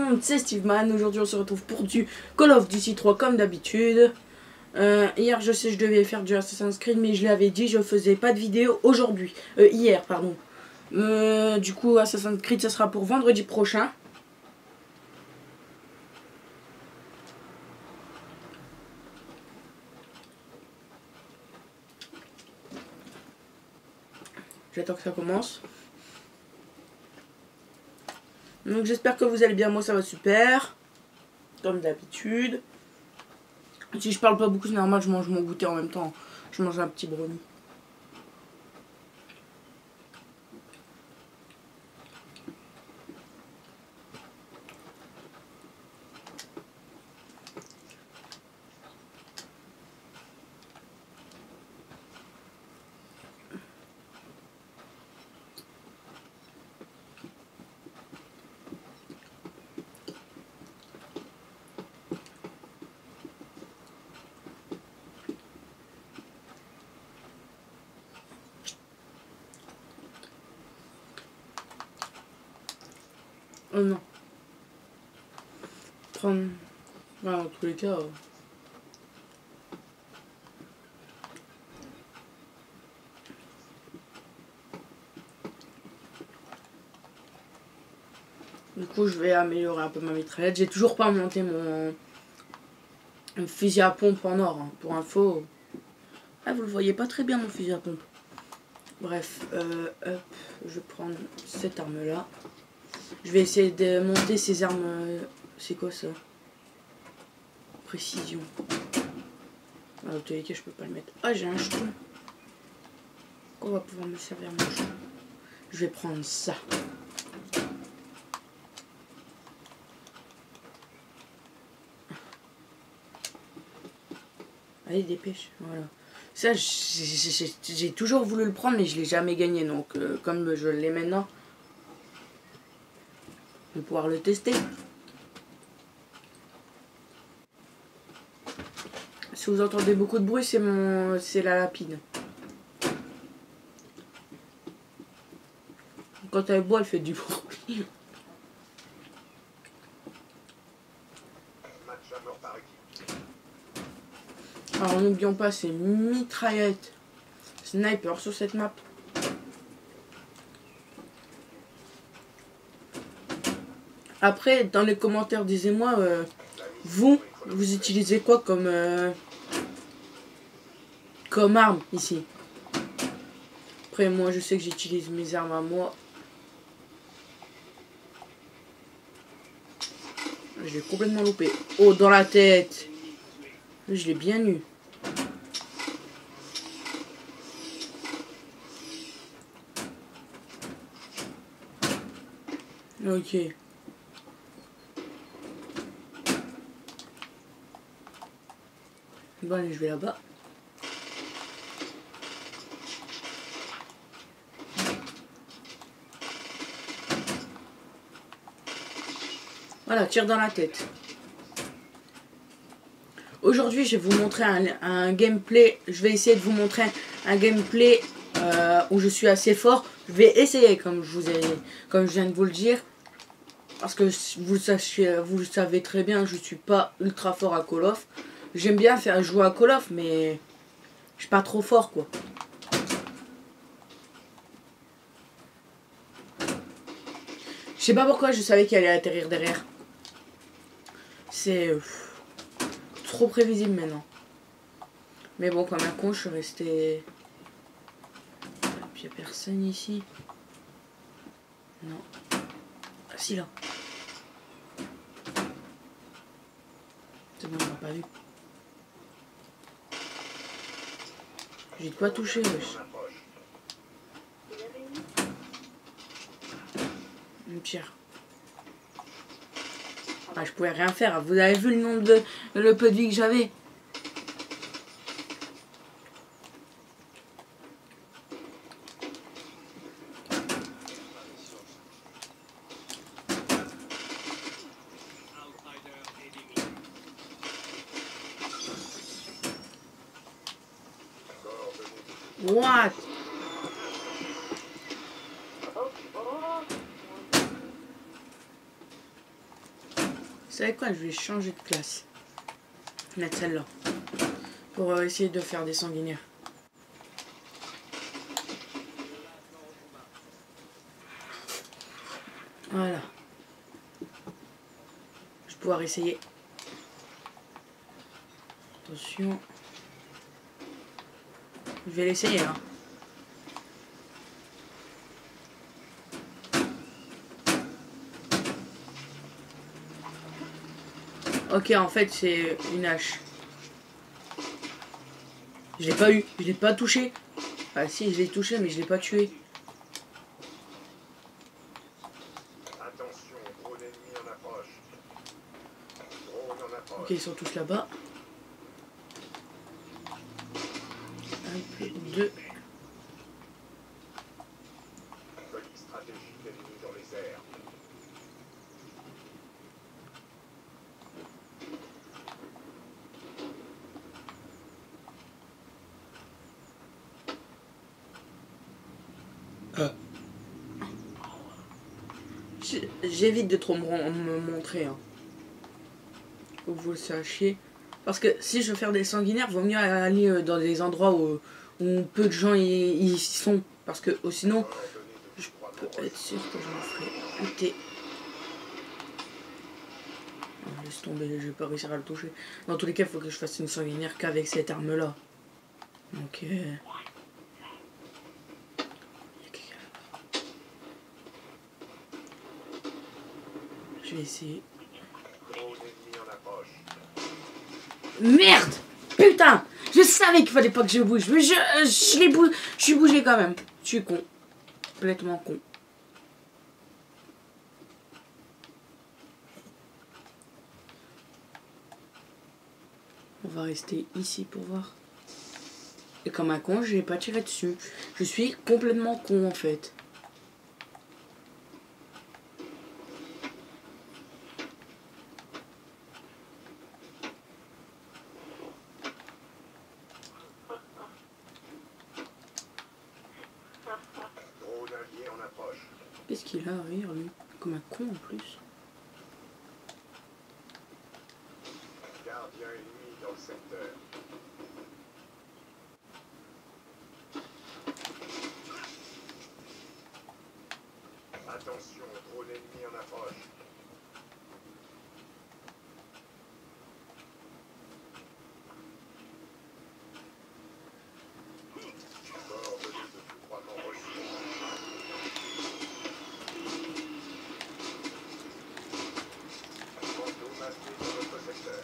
monde, c'est Steveman. Aujourd'hui on se retrouve pour du Call of Duty 3 comme d'habitude. Hier je sais je devais faire du Assassin's Creed, mais je l'avais dit, je faisais pas de vidéo aujourd'hui. Hier pardon. Du coup Assassin's Creed ça sera pour vendredi prochain. J'attends que ça commence. Donc j'espère que vous allez bien, moi ça va super. Comme d'habitude. Si je parle pas beaucoup c'est normal, je mange mon goûter en même temps. Je mange un petit brownie. Oh non. Prendre... Ouais, en tous les cas... Du coup, je vais améliorer un peu ma mitraillette. J'ai toujours pas monté mon fusil à pompe en or, hein, pour info. Ah, vous le voyez pas très bien, mon fusil à pompe. Bref, hop, je vais prendre cette arme-là. Je vais essayer de monter ces armes... C'est quoi ça? Précision. Ah, dans tous les cas, je peux pas le mettre. Ah, j'ai un jeton. On va pouvoir me servir mon jeton. Je vais prendre ça. Allez, dépêche. Voilà. Ça, j'ai toujours voulu le prendre, mais je l'ai jamais gagné. Donc, comme je l'ai maintenant, je vais pouvoir le tester. Si vous entendez beaucoup de bruit, c'est la lapine. Quand elle boit, elle fait du bruit. Alors n'oublions pas, c'est mitraillette sniper sur cette map. Après, dans les commentaires, disez-moi, vous utilisez quoi comme arme ici? Après, moi, je sais que j'utilise mes armes à moi. Je l'ai complètement loupé. Oh, dans la tête. Je l'ai bien eu. Ok. Bon, allez, je vais là-bas. Voilà, tire dans la tête. Aujourd'hui, je vais vous montrer un gameplay. Je vais essayer de vous montrer un gameplay où je suis assez fort. Je vais essayer, comme je viens de vous le dire. Parce que vous le savez très bien, je suis pas ultra fort à Call of. J'aime bien faire jouer à Call of, mais je suis pas trop fort, quoi. Je sais pas pourquoi je savais qu'il allait atterrir derrière. C'est trop prévisible maintenant. Mais bon, comme un con, je suis resté... Et puis il n'y a personne ici. Non. Ah si, là. C'est bon, on m'a pas vu. J'ai de quoi toucher, wesh. Une pierre. Ah, je pouvais rien faire. Vous avez vu le nombre de... le peu de vie que j'avais. What? savez quoi, je vais changer de classe. Mettre celle-là. Pour essayer de faire des sanguinaires. Voilà. Je vais pouvoir essayer. Attention. Je vais l'essayer hein. Ok, en fait c'est une hache. Je l'ai pas eu, je l'ai pas touché. Ah si, je l'ai touché mais je l'ai pas tué. Attention, drone ennemi en approche. Drone en approche. Ok, ils sont tous là-bas. Un peu, deux. Colis stratégique ennemi dans les airs. J'évite de trop me montrer. Hein. Faut que vous le sachiez. Parce que si je veux faire des sanguinaires, vaut mieux aller dans des endroits où peu de gens y sont. Parce que sinon, je peux être sûr que je me ferai buter. Laisse tomber, je vais pas réussir à le toucher. Dans tous les cas, il faut que je fasse une sanguinaire qu'avec cette arme-là. Donc... je vais essayer. Merde! Putain! Je savais qu'il fallait pas que je bouge. Mais je suis bougé quand même. Je suis con. Complètement con. On va rester ici pour voir. Et comme un con, je n'ai pas tiré dessus. Je suis complètement con en fait. Qu'est-ce qu'il a à rire lui? Comme un con en plus. Gardien ennemi dans le secteur. Attention, drone ennemi en approche. Coordonnées de couvrement reçues. Endommagé dans notre secteur.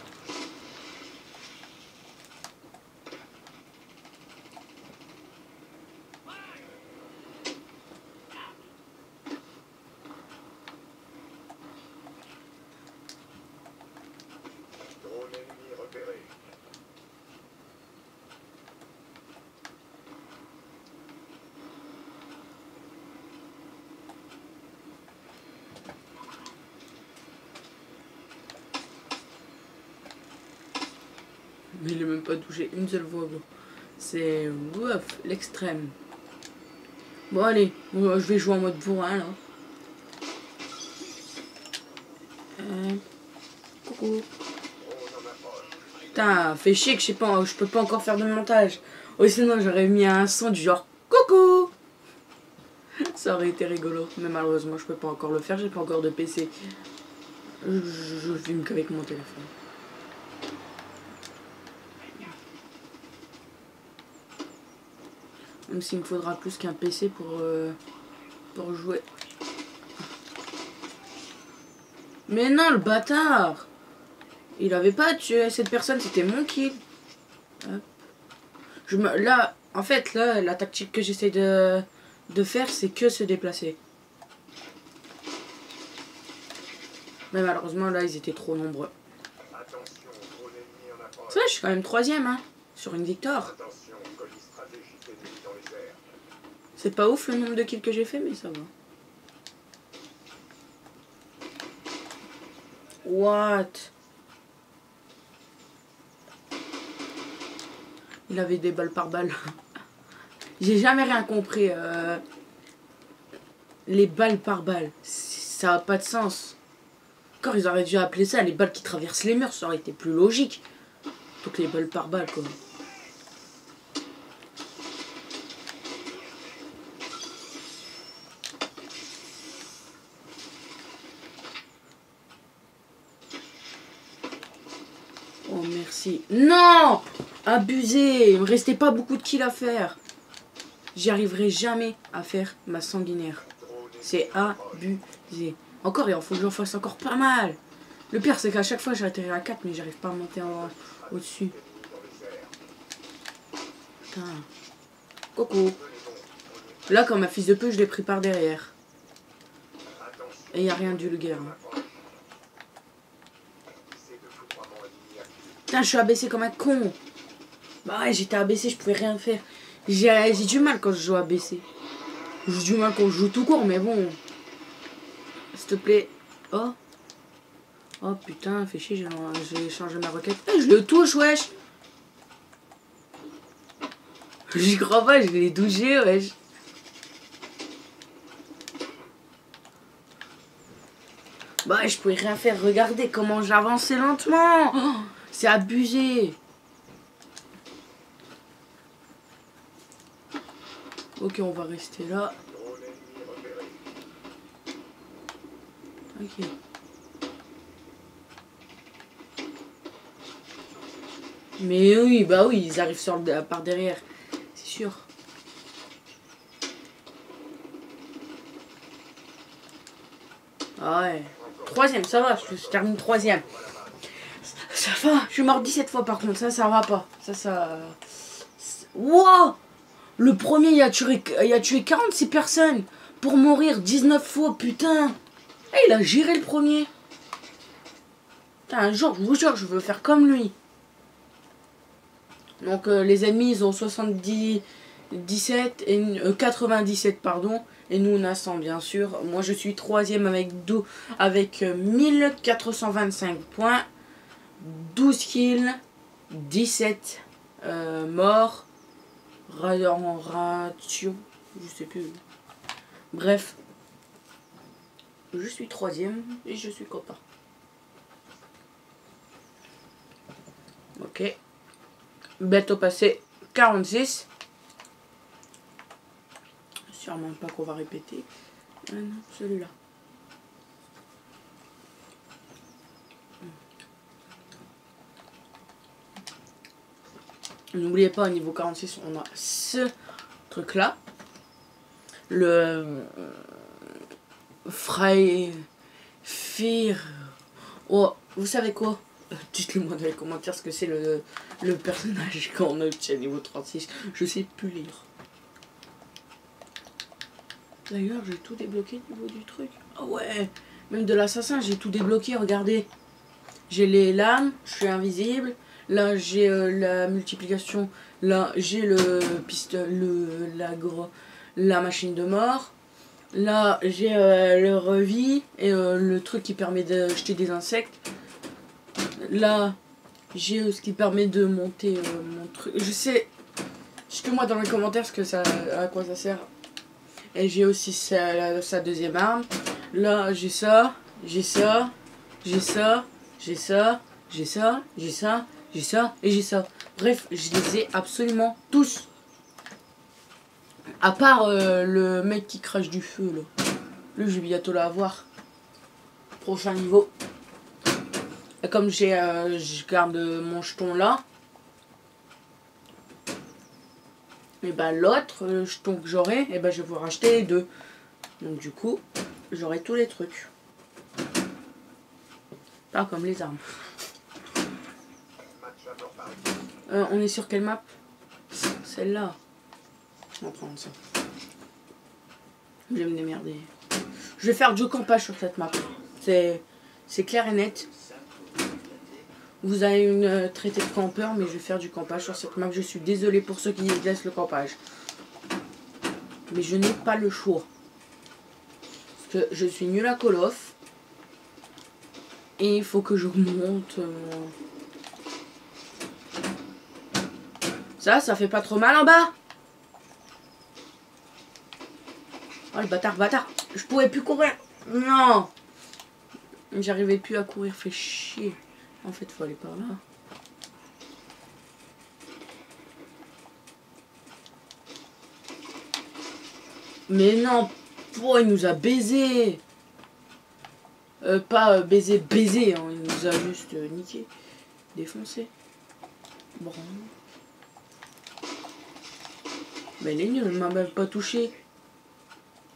Drone ennemi repéré. Mais il est même pas touché une seule fois. C'est ouf, l'extrême. Bon allez, je vais jouer en mode bourrin là. Coucou. Putain, fait chier que je peux pas encore faire de montage. Oh, sinon j'aurais mis un son du genre coucou. Ça aurait été rigolo. Mais malheureusement je peux pas encore le faire, j'ai pas encore de PC. Je filme qu'avec mon téléphone. Même s'il me faudra plus qu'un PC pour jouer. Mais non, le bâtard! Il avait pas tué cette personne, c'était mon kill. Hop. Là, en fait, là, la tactique que j'essaie de faire, c'est que se déplacer. Mais malheureusement, là, ils étaient trop nombreux. Ça, je suis quand même 3ème, hein, sur une victoire. C'est pas ouf le nombre de kills que j'ai fait, mais ça va. What? Il avait des balles par balle. J'ai jamais rien compris. Les balles par balle. Ça a pas de sens. Encore, ils auraient dû appeler ça les balles qui traversent les murs, ça aurait été plus logique. Plutôt que les balles par balle, quoi. Oh, merci. Non! Abusé! Il me restait pas beaucoup de kills à faire. J'y arriverai jamais à faire ma sanguinaire. C'est abusé. Encore, il faut que j'en fasse encore pas mal. Le pire, c'est qu'à chaque fois, j'atterris à 4, mais j'arrive pas à monter au-dessus. Putain. Coco. Là, comme ma fils de peu, je l'ai pris par derrière. Et il n'y a rien du guerre. Putain, je suis abaissé comme un con. Bah ouais, j'étais abaissé, je pouvais rien faire. J'ai du mal quand je joue abaissé. J'ai du mal quand je joue tout court, mais bon. S'il te plaît. Oh. Oh putain, fais chier, j'ai changé ma requête. Eh, je le touche, wesh. J'y crois pas, je l'ai touché, wesh. Bah, je pouvais rien faire. Regardez comment j'avançais lentement. Oh, c'est abusé. Ok, on va rester là. Ok. Mais oui, bah oui, ils arrivent sur par derrière. C'est sûr. Ah ouais. Troisième, ça va, je termine troisième. Ça va, je suis mort 17 fois par contre, ça va pas. Ça... Wow! Le premier, il a tué 46 personnes pour mourir 19 fois, putain. Et il a géré le premier. Putain, un jour, je vous jure, je veux faire comme lui. Donc les ennemis, ils ont 77 et 97, pardon. Et nous, on a 100, bien sûr. Moi, je suis troisième avec 1425 points. 12 kills. 17 morts. En ratio. Je sais plus. Bref. Je suis troisième et je suis content. Ok. Bientôt passé 46. Sûrement pas qu'on va répéter. Ah non, celui-là. N'oubliez pas, au niveau 46, on a ce truc-là. Le Fire. Oh, vous savez quoi? Dites-le moi dans les commentaires ce que c'est le personnage qu'on obtient niveau 36. Je sais plus lire. D'ailleurs, j'ai tout débloqué au niveau du truc. Ah ouais, même de l'assassin, j'ai tout débloqué, regardez. J'ai les lames, je suis invisible. Là, j'ai la multiplication. Là, j'ai le pistolet, la machine de mort. Là, j'ai le revis et le truc qui permet de jeter des insectes. Là, j'ai ce qui permet de monter mon truc. Je sais. Dites-moi dans les commentaires à quoi ça sert. Et j'ai aussi sa deuxième arme. Là, j'ai ça, j'ai ça, j'ai ça, j'ai ça, j'ai ça, j'ai ça, j'ai ça et j'ai ça. Bref, je les ai absolument tous. À part le mec qui crache du feu, là. Lui, je vais bientôt l'avoir. Prochain niveau. Et comme je garde mon jeton là. Et bah l'autre jeton que j'aurai, et bah je vais vous racheter les deux. Donc du coup, j'aurai tous les trucs. Pas comme les armes. On est sur quelle map? Celle-là. On va prendre ça. Je vais me démerder. Je vais faire du campage sur cette map. C'est clair et net. Vous avez une traité de campeur, mais je vais faire du campage sur cette map. Je suis désolée pour ceux qui laissent le campage. Mais je n'ai pas le choix. Parce que je suis nul à Call of. Et il faut que je monte. Ça fait pas trop mal en bas. Oh le bâtard, bâtard. Je pouvais plus courir. Non. J'arrivais plus à courir, fait chier. En fait, faut aller par là. Mais non, pourquoi il nous a baisé? Pas baisé, hein, il nous a juste niqué, défoncé. Bon. Mais il est nul, il m'a même pas touché.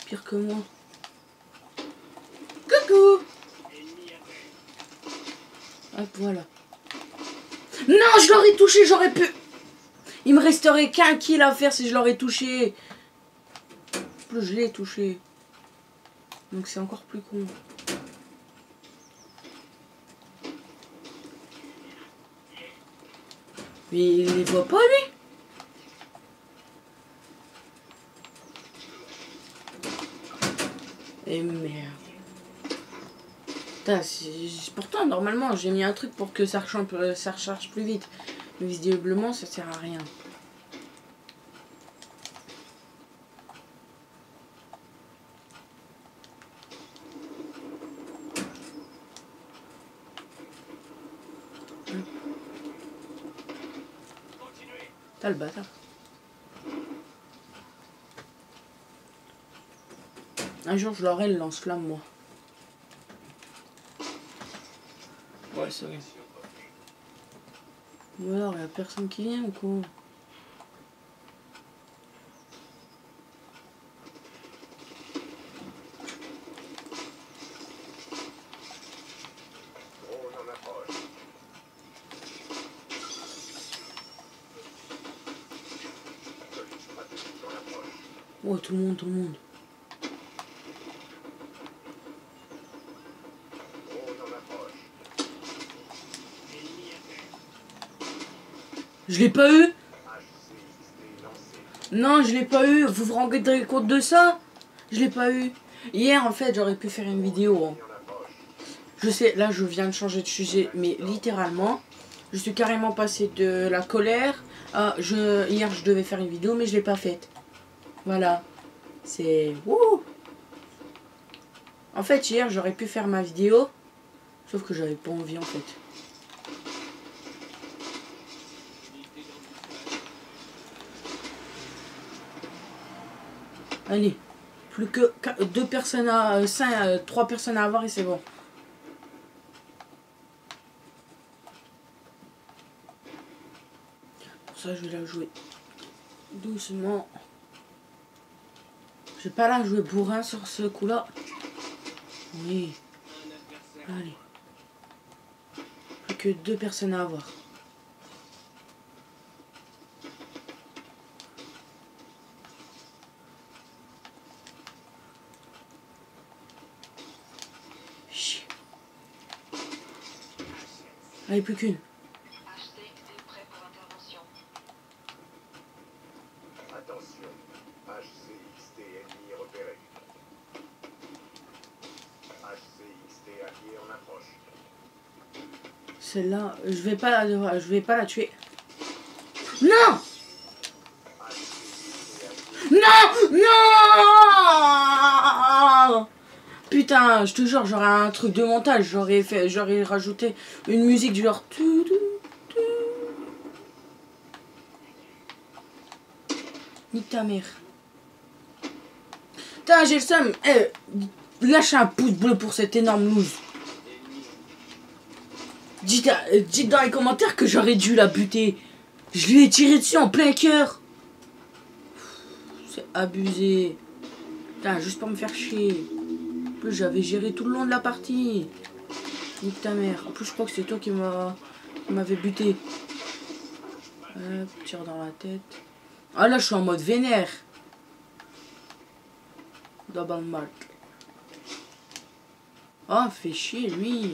Pire que moi. Coucou! Hop, voilà. Non, je l'aurais touché, j'aurais pu. Il me resterait qu'un kill à faire si je l'aurais touché. En plus, je l'ai touché. Donc c'est encore plus con. Mais il les voit pas, lui. Et merde. Putain, pourtant, normalement, j'ai mis un truc pour que ça recharge plus vite. Mais visiblement, ça sert à rien. T'as le bâtard. Un jour, je l'aurai le lance-flamme, moi. Ouais, c'est vrai. Ou alors, il y a personne qui vient ou quoi? Drone en approche. Colis stratégique en approche. Oh, tout le monde, tout le monde. Drone en approche. Je l'ai pas eu? HCXD lancé. Non, je l'ai pas eu. Vous vous rendez compte de ça? Je l'ai pas eu. Hier, en fait, j'aurais pu faire une vidéo. Hein. En approche. Je sais, là, je viens de changer de sujet, mais littéralement, je suis carrément passé de la colère à... Hier, je devais faire une vidéo, mais je l'ai pas faite. Voilà. C'est... Wouh! En fait, hier, j'aurais pu faire ma vidéo, sauf que j'avais pas envie, en fait. Allez. Plus que 2 personnes à... 3 personnes à avoir et c'est bon. Pour ça, je vais la jouer doucement. Je vais pas la jouer bourrin sur ce coup-là. Oui. Allez. Plus que 2 personnes à avoir. Chier. Allez, plus qu'une. Attention. HCXD ennemi repéré. HCXD allié en approche. Celle-là, je vais pas la tuer. Non! Non! Non! Putain, je te jure, j'aurais un truc de montage, j'aurais rajouté une musique du genre. Nique ta mère. Putain, j'ai le seum. Eh, lâche un pouce bleu pour cette énorme loose. Dites dans les commentaires que j'aurais dû la buter. Je lui ai tiré dessus en plein cœur. C'est abusé. Putain, juste pour me faire chier. En plus, j'avais géré tout le long de la partie. Nique ta mère. En plus, je crois que c'est toi qui m'avais buté. Hop, tire dans la tête. Ah là, je suis en mode vénère. Double mark. Oh, fait chier, lui.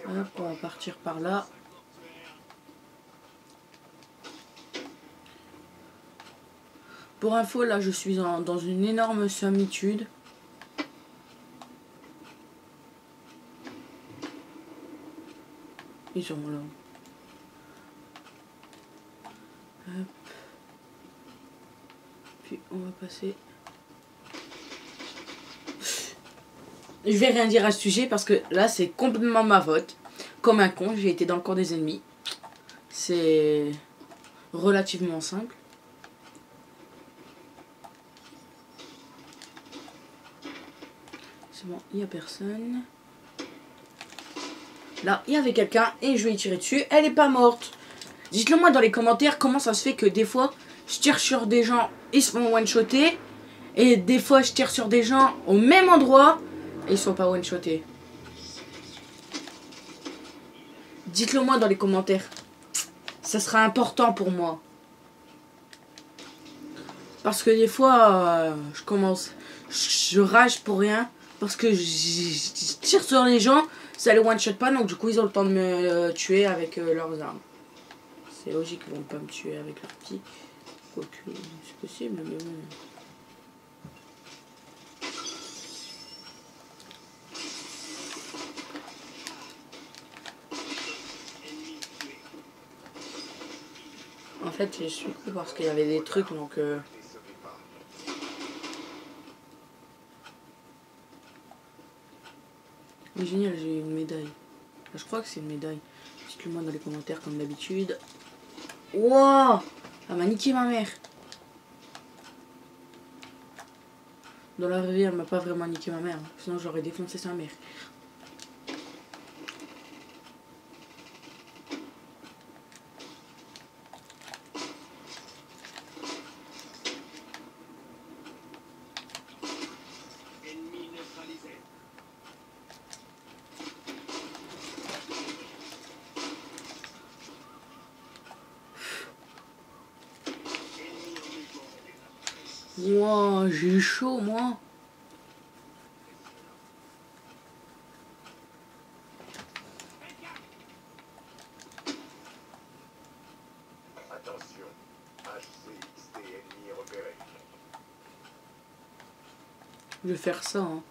Hop, on va partir par là. Pour info, là, je suis dans une énorme solitude. Ils sont là. Hop. Puis on va passer. Je vais rien dire à ce sujet parce que là c'est complètement ma faute. Comme un con, j'ai été dans le camp des ennemis. C'est relativement simple. C'est bon, il n'y a personne. Là, il y avait quelqu'un et je vais y tirer dessus. Elle est pas morte. Dites-le moi dans les commentaires comment ça se fait que des fois je tire sur des gens, ils se font one-shotter. Et des fois je tire sur des gens au même endroit et ils sont pas one-shotés. Dites-le moi dans les commentaires. Ça sera important pour moi. Parce que des fois, je commence... Je rage pour rien. Parce que je tire sur les gens, ça les one-shot pas. Donc du coup, ils ont le temps de me tuer avec leurs armes. C'est logique qu'ils vont pas me tuer avec leurs petits. Quoique, c'est possible, mais bon... En fait, je suis cool parce qu'il y avait des trucs, donc... Mais génial, j'ai une médaille. Je crois que c'est une médaille. Dites-le moi dans les commentaires comme d'habitude. Wouah! Elle m'a niqué ma mère. Dans la vraie vie, elle m'a pas vraiment niqué ma mère. Sinon, j'aurais défoncé sa mère. Wow, j'ai eu chaud, moi. Attention, HCXT ennemi repéré. Je vais faire ça. Hein.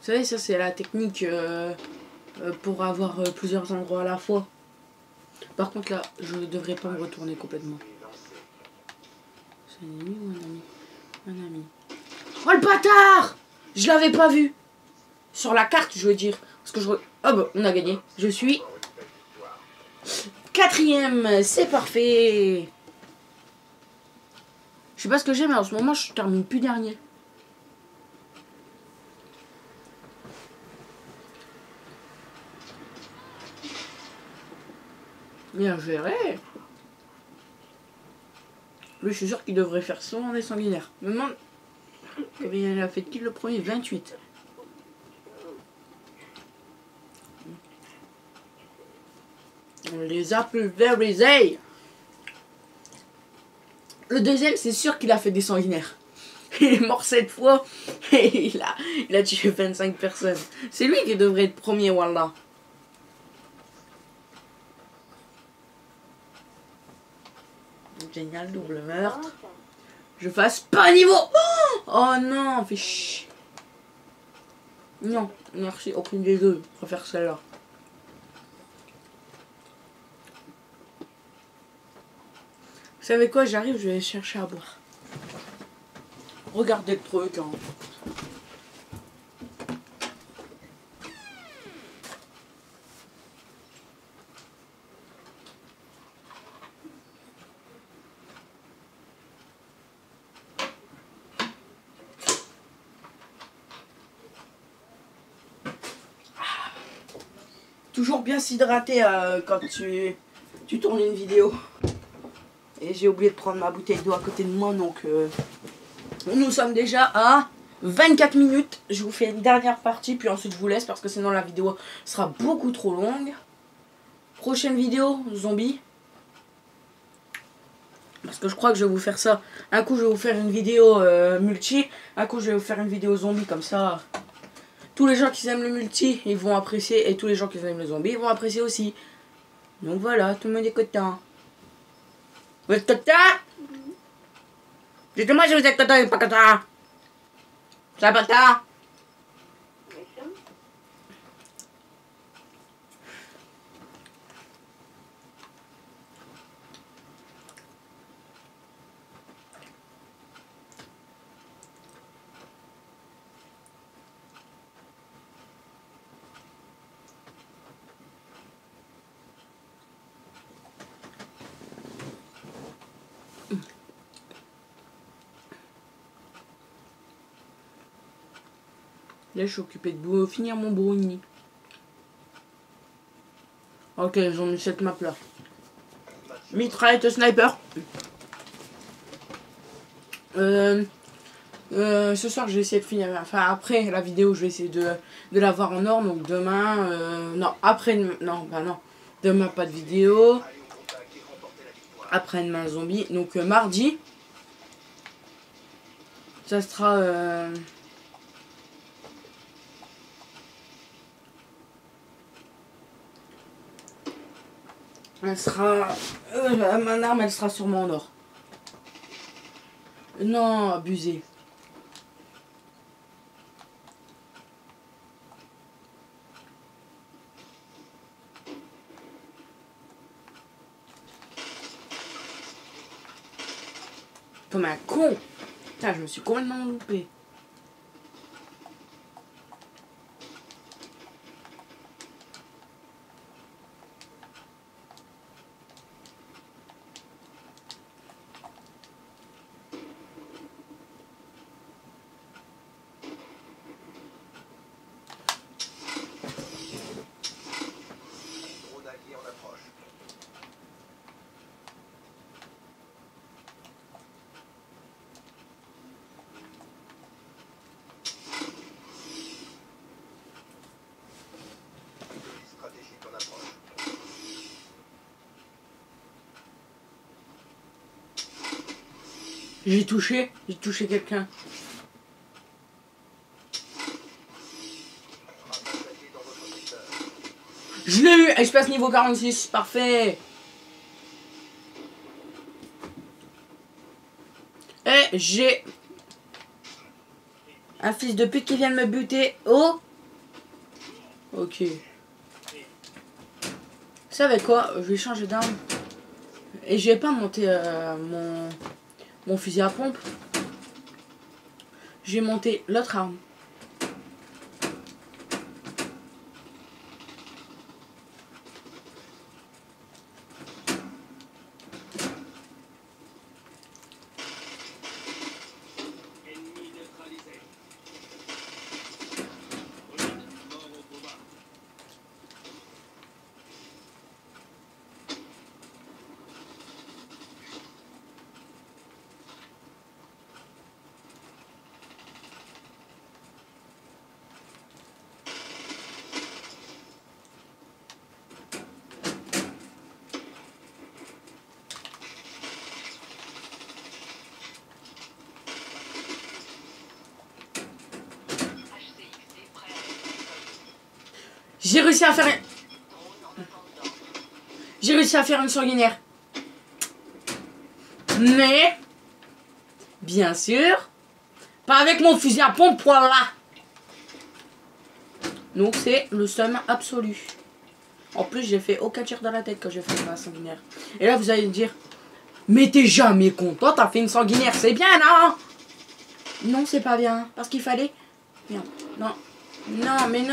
Vous savez, ça, c'est la technique pour avoir plusieurs endroits à la fois. Par contre, là, je ne devrais pas me retourner complètement. C'est un ennemi ou un ami? Un ami. Oh, le bâtard! Je l'avais pas vu. Sur la carte, je veux dire. Parce que je... Oh, bah, on a gagné. Je suis... 4ème. C'est parfait. Je sais pas ce que j'ai, mais en ce moment, je termine plus dernier. Bien géré. Lui, je suis sûr qu'il devrait faire 100 des sanguinaires. Je me demande combien il a fait le premier. 28. On les a pulvérisés. Le deuxième, c'est sûr qu'il a fait des sanguinaires. Il est mort 7 fois et il a tué 25 personnes. C'est lui qui devrait être premier, Wallah. Génial, double meurtre. Je fasse pas niveau. Oh non, fait chier. Non, merci, aucune des deux. Je préfère celle-là. Vous savez quoi, j'arrive, je vais chercher à boire. Regardez le truc. Hein. Toujours bien s'hydrater quand tu tournes une vidéo. Et j'ai oublié de prendre ma bouteille d'eau à côté de moi, donc nous sommes déjà à 24 minutes. Je vous fais une dernière partie, puis ensuite je vous laisse parce que sinon la vidéo sera beaucoup trop longue. Prochaine vidéo, zombie. Parce que je crois que je vais vous faire ça. Un coup je vais vous faire une vidéo multi, un coup je vais vous faire une vidéo zombie, comme ça. Tous les gens qui aiment le multi, ils vont apprécier, et tous les gens qui aiment le zombie, ils vont apprécier aussi. Donc voilà, tout le monde est content. Vous êtes content? Dites-moi si vous êtes content ou pas content. Ça va pas? Là, je suis occupé de finir mon brownie. Ok, ils ont mis cette map là. Mitraillette sniper. Ce soir, je vais essayer de finir. Enfin, après la vidéo, je vais essayer de la voir en or. Donc demain, non, après, non, bah non. Demain, pas de vidéo. Après-demain, zombie. Donc mardi, ça sera. Elle sera. Ma arme, elle sera sûrement en or. Non, abusé. Comme un con. Putain, je me suis complètement loupé. Drone allié en approche. Stratégique en approche. J'ai touché quelqu'un. Frappe attaquée dans votre secteur. Je l'ai eu, espace niveau 46, parfait. Et j'ai un fils de pute qui vient de me buter. Oh. Ok. Vous savez quoi? Je vais changer d'arme. Et je vais pas monter mon fusil à pompe. Je vais monter l'autre arme. Ennemi neutralisé. Mort au combat. J'ai réussi à faire une sanguinaire. Mais bien sûr, pas avec mon fusil à pompe, voilà. Donc c'est le seum absolu. En plus, j'ai fait aucun tir dans la tête quand j'ai fait ma sanguinaire. Et là, vous allez me dire, mais t'es jamais content, t'as fait une sanguinaire, c'est bien, non? Non, c'est pas bien, parce qu'il fallait... Merde, non, non, mais...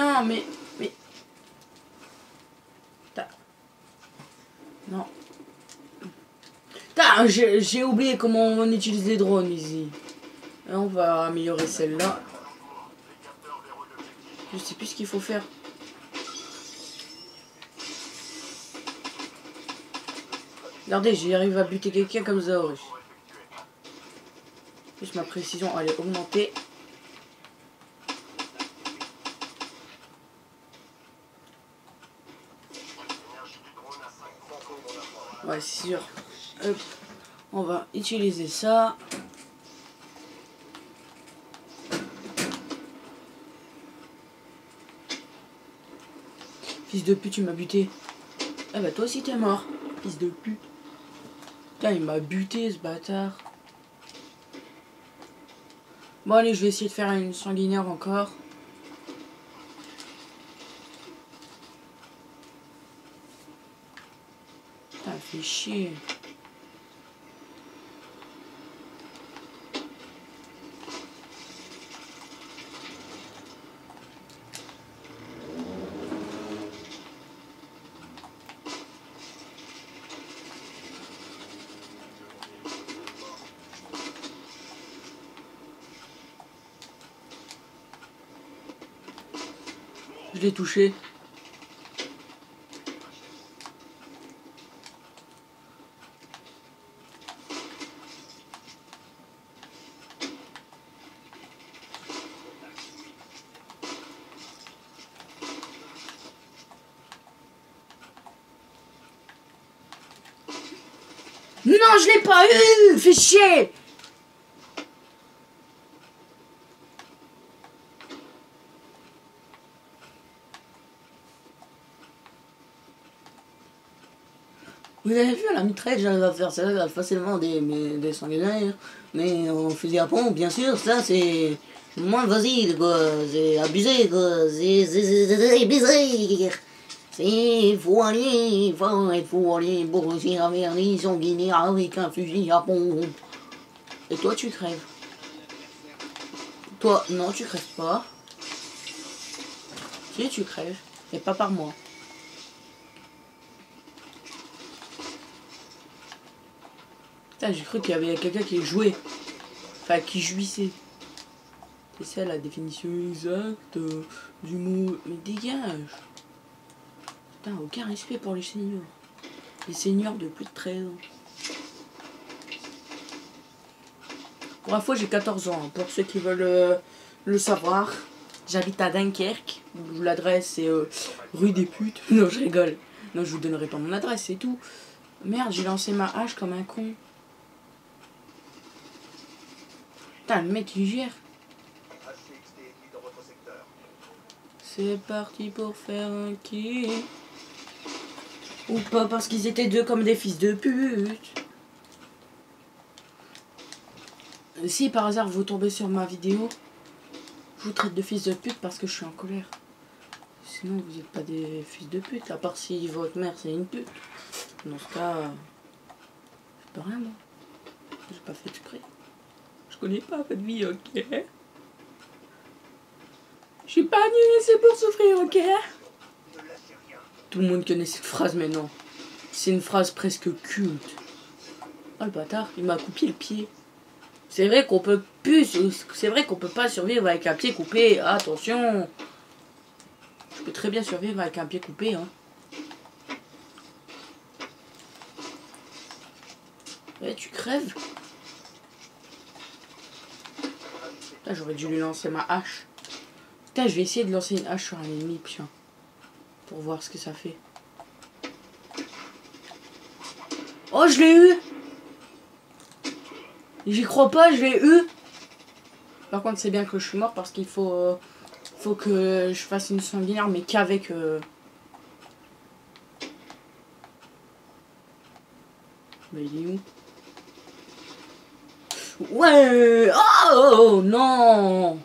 Non. Putain, j'ai oublié comment on utilise les drones ici. Et on va améliorer celle-là. Je sais plus ce qu'il faut faire. Regardez, j'arrive à buter quelqu'un comme Zaurus. Juste ma précision, elle est augmentée. Ouais, c'est sûr. Hop. On va utiliser ça. Fils de pute, tu m'as buté. Ah bah toi aussi t'es mort, fils de pute. Putain, il m'a buté ce bâtard. Bon allez, je vais essayer de faire une sanguinaire encore. Putain, fait chier. Je l'ai touché. Non, je l'ai pas eu. Fais chier. Vous avez vu, à la mitraille, j'arrive à faire ça facilement des sanguinaires. Mais en fusil à pompe, bien sûr, ça c'est moins facile, quoi. C'est abusé, quoi. C'est bizarre. Faut aller pour réussir à faire des sanguinaires avec un fusil à pompe. Et toi, tu crèves. Toi, non, tu crèves pas. Si, tu crèves. Et pas par moi. Putain, j'ai cru qu'il y avait quelqu'un qui jouait. Enfin, qui jouissait. C'est ça la définition exacte du mot. Mais dégage. Putain, aucun respect pour les seniors. Les seniors de plus de 13 ans. Pour la fois, j'ai 14 ans. Hein. Pour ceux qui veulent le savoir, j'habite à Dunkerque. L'adresse c'est rue des Putes. Non, je rigole. Non, je vous donnerai pas mon adresse, c'est tout. Merde, j'ai lancé ma hache comme un con. Putain, le mec il gère. C'est parti pour faire un kill. Ou pas parce qu'ils étaient deux comme des fils de pute. Si par hasard vous tombez sur ma vidéo, je vous traite de fils de pute parce que je suis en colère. Sinon vous n'êtes pas des fils de pute, à part si votre mère c'est une pute. Dans ce cas, c'est pas rien moi. J'ai pas fait exprès. Je connais pas votre vie, ok? Je suis pas venue ici pour souffrir, ok? Tout le monde connaît cette phrase maintenant. C'est une phrase presque culte. Oh le bâtard, il m'a coupé le pied. C'est vrai qu'on peut plus, c'est vrai qu'on peut pas survivre avec un pied coupé. Attention. Je peux très bien survivre avec un pied coupé, hein. Ouais, tu crèves. Putain, j'aurais dû lui lancer ma hache. Putain, je vais essayer de lancer une hache sur un ennemi, putain. Pour voir ce que ça fait. Oh, je l'ai eu! J'y crois pas, je l'ai eu! Par contre, c'est bien que je suis mort parce qu'il faut que je fasse une sanguinaire, mais qu'avec... Mais il est où? Ouais! Oh non!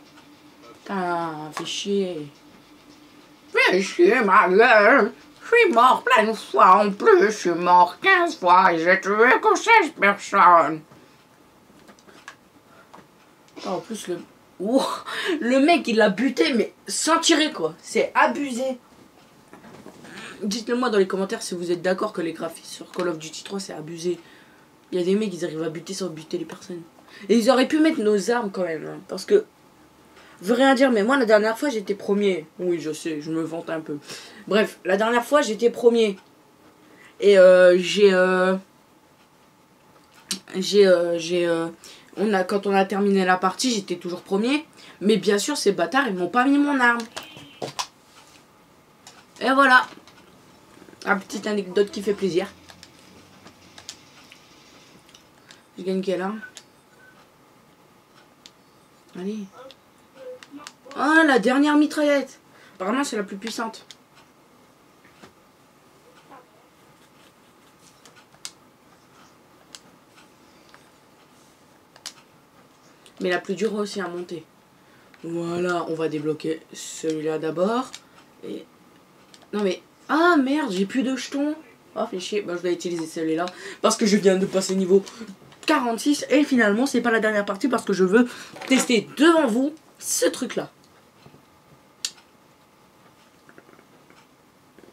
Putain, fais chier. Fais chier, ma gueule! Je suis mort plein de fois en plus, je suis mort 15 fois et j'ai tué que 16 personnes. En plus, oh, le mec il l'a buté, mais sans tirer quoi. C'est abusé. Dites-le moi dans les commentaires si vous êtes d'accord que les graphismes sur Call of Duty 3 c'est abusé. Il y a des mecs qui arrivent à buter sans buter les personnes. Et ils auraient pu mettre nos armes quand même. Hein, parce que, je veux rien dire, mais moi la dernière fois j'étais premier. Oui, je sais, je me vante un peu. Bref, la dernière fois j'étais premier. Et quand on a terminé la partie, j'étais toujours premier. Mais bien sûr, ces bâtards, ils m'ont pas mis mon arme. Et voilà. Une petite anecdote qui fait plaisir. Je gagne quelle arme? Allez. Ah, la dernière mitraillette. Apparemment, c'est la plus puissante. Mais la plus dure aussi à monter. Voilà, on va débloquer celui-là d'abord. Et... Non mais... Ah merde, j'ai plus de jetons. Oh, fait chier. Bah, je vais utiliser celui-là. Parce que je viens de passer niveau 46. Et finalement, c'est pas la dernière partie parce que je veux tester devant vous ce truc-là.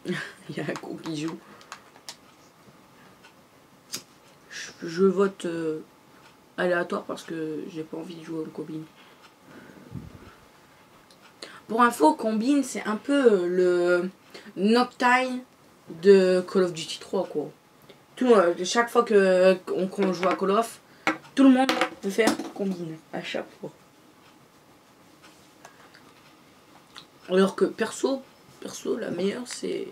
Il y a un con qui joue. Je vote aléatoire parce que j'ai pas envie de jouer en copine. Pour info, Combine, c'est un peu le Noctime de Call of Duty 3, quoi. Chaque fois qu'on joue à Call of, tout le monde peut faire Combine, à chaque fois. Alors que perso, la meilleure, c'est...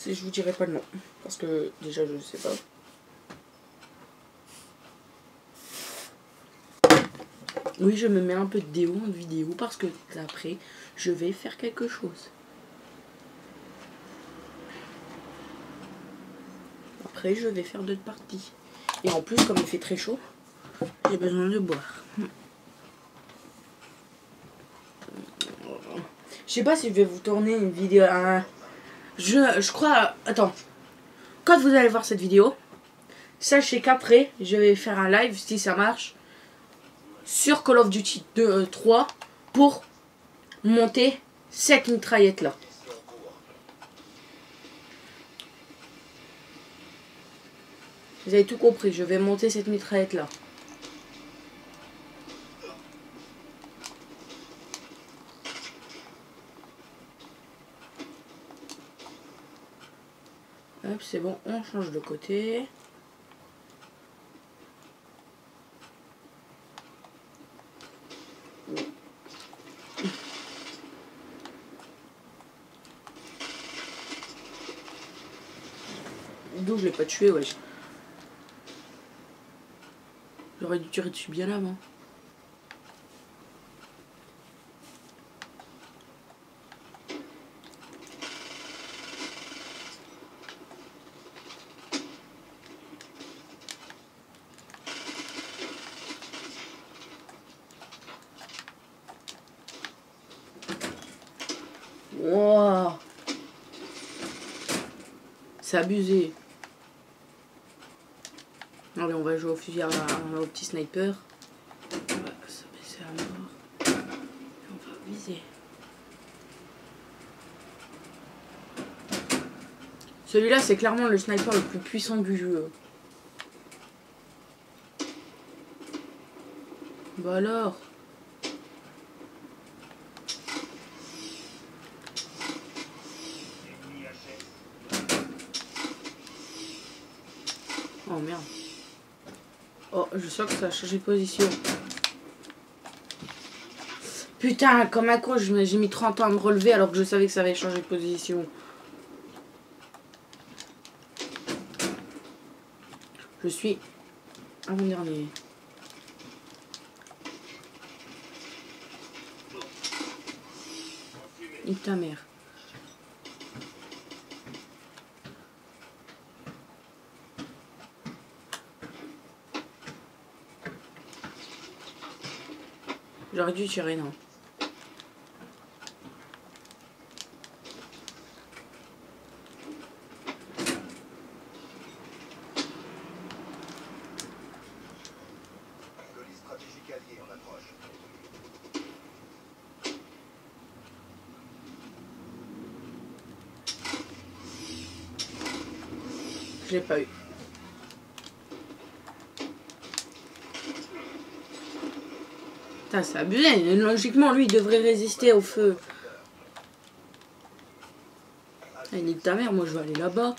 Je vous dirai pas le nom. Parce que déjà, je ne sais pas. Oui, je me mets un peu de déo en vidéo parce que après, je vais faire quelque chose. Après, je vais faire d'autres parties. Et en plus, comme il fait très chaud, j'ai besoin de boire. Je sais pas si je vais vous tourner une vidéo. Je crois... Attends. Quand vous allez voir cette vidéo, sachez qu'après, je vais faire un live, si ça marche, sur Call of Duty 3 pour monter cette mitraillette là. Vous avez tout compris, je vais monter cette mitraillette là. Hop, c'est bon, on change de côté. D'où je l'ai pas tué, wesh. J'aurais dû tirer dessus bien avant. Wow. C'est abusé. Allez, on va jouer au fusil au petit sniper. On va se baisser à mort. Et on va viser. Celui-là, c'est clairement le sniper le plus puissant du jeu. Bah alors. Oh merde. Oh, je sens que ça a changé de position. Putain, comme un con, j'ai mis 30 ans à me relever alors que je savais que ça avait changé de position. Je suis avant-dernier. Nique ta mère. J'aurais dû tirer, non. Colis stratégique allié en approche. Je l'ai pas eu. Putain, c'est abusé. Logiquement, lui, il devrait résister au feu. Ah, nique ta mère, moi je vais aller là-bas.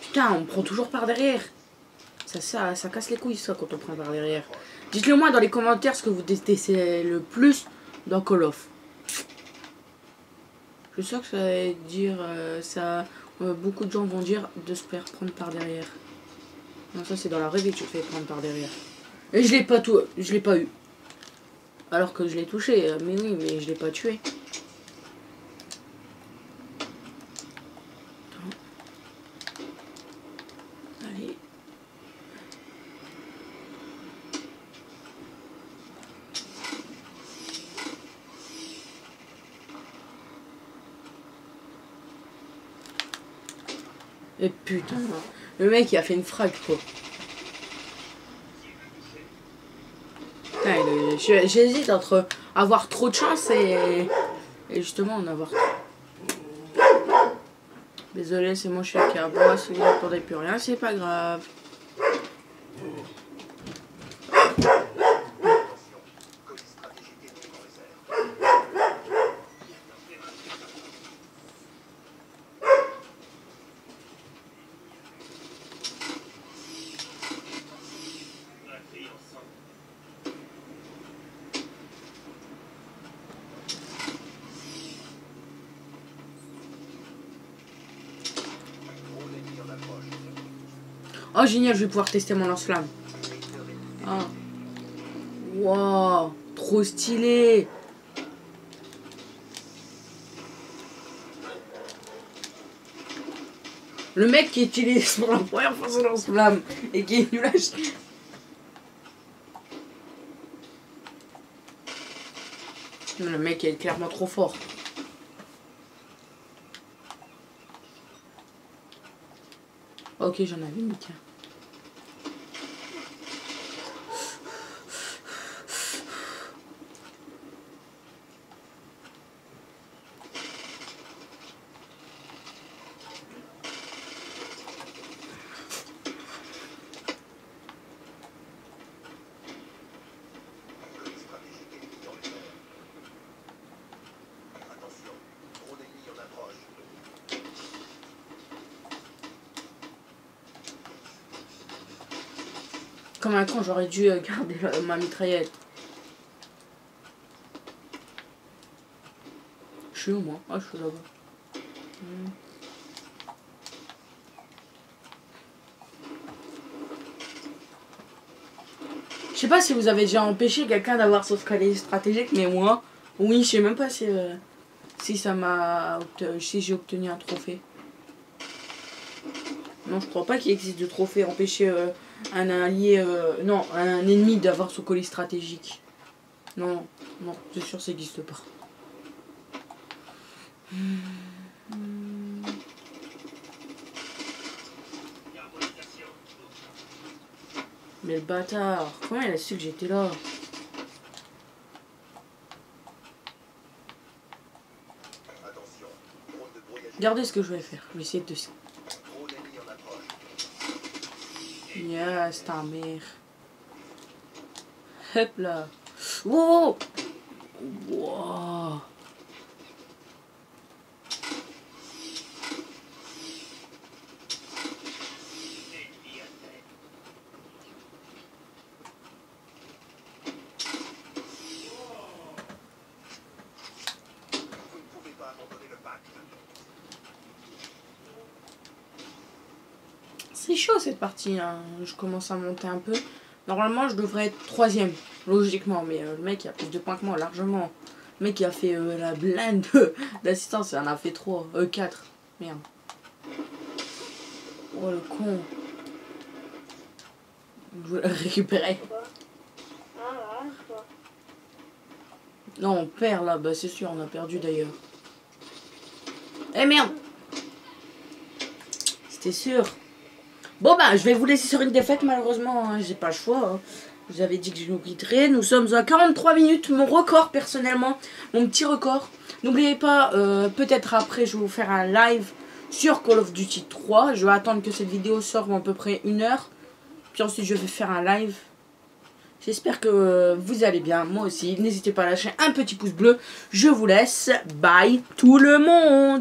Putain, on me prend toujours par derrière. Ça casse les couilles, ça, quand on prend par derrière. Dites-le moi dans les commentaires ce que vous détestez le plus dans Call of. Je sais que ça va dire beaucoup de gens vont dire de se faire prendre par derrière. Non, ça c'est dans la vraie vie que tu te fais prendre par derrière. Et je l'ai pas eu. Alors que je l'ai touché, mais oui, mais je l'ai pas tué. Attends. Allez. Et putain, le mec il a fait une frappe quoi. J'hésite entre avoir trop de chance et justement en avoir trop. Désolé, c'est mon chien qui aboie, si vous n'entendez plus rien, c'est pas grave. Oh génial, je vais pouvoir tester mon lance-flamme. Ah. Wow, trop stylé. Le mec qui utilise pour la première fois son lance-flamme et qui est nul à chier. Le mec est clairement trop fort. Ok, j'en avais mis qu'un. Comme un con, j'aurais dû garder ma mitraillette. Je suis où moi? Ah, je suis là-bas. Je sais pas si vous avez déjà empêché quelqu'un d'avoir son escalier stratégique, mais moi, oui, je sais même pas si ça m'a, si j'ai obtenu un trophée. Non, je crois pas qu'il existe de trophée empêcher un allié, non, un ennemi d'avoir son colis stratégique. Non, non, c'est sûr, ça n'existe pas. Mais le bâtard, comment il a su que j'étais là? Regardez ce que je vais faire. Je vais essayer de... Yes, ta mère. Hop là. Wow! Wow! C'est chaud cette partie, hein. Je commence à monter un peu. Normalement, je devrais être 3ème, logiquement. Mais le mec, il a plus de points que moi, largement. Le mec, il a fait la blinde d'assistance. Il en a fait 3, 4. Merde. Oh, le con. Je voulais le récupérer. Non, on perd là. Bah, c'est sûr, on a perdu d'ailleurs. Eh merde! C'était sûr. Bon bah je vais vous laisser sur une défaite malheureusement, hein, j'ai pas le choix. Hein. Je vous avais dit que je vous quitterais. Nous sommes à 43 minutes, mon record personnellement, mon petit record. N'oubliez pas, peut-être après je vais vous faire un live sur Call of Duty 3. Je vais attendre que cette vidéo sorte à peu près 1 heure. Puis ensuite je vais faire un live. J'espère que vous allez bien, moi aussi. N'hésitez pas à lâcher un petit pouce bleu. Je vous laisse. Bye tout le monde.